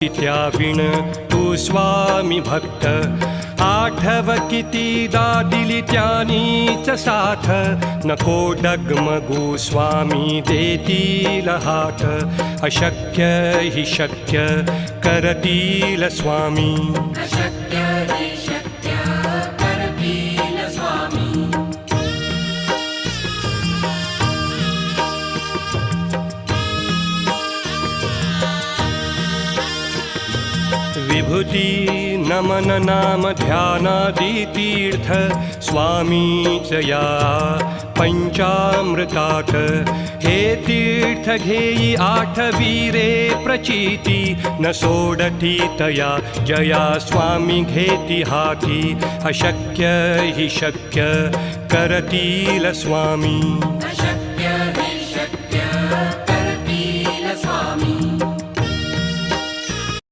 त्याविण तू स्वामी भक्त आठव कितीदा दिली त्यानीच साथ नको डगमगू स्वामी देतील हात अशक्य हि शक्य करतील स्वामी अशक्य हि शक्य करतील स्वामी विभूती नमन नाम ध्यानादि तीर्थ स्वामीच या पंचामृतात हे तीर्थ घेई आठवीरे प्रचिती न सोडती तया जया स्वामी घेती हाती अशक्य हि शक्य करतील स्वामी अशक्य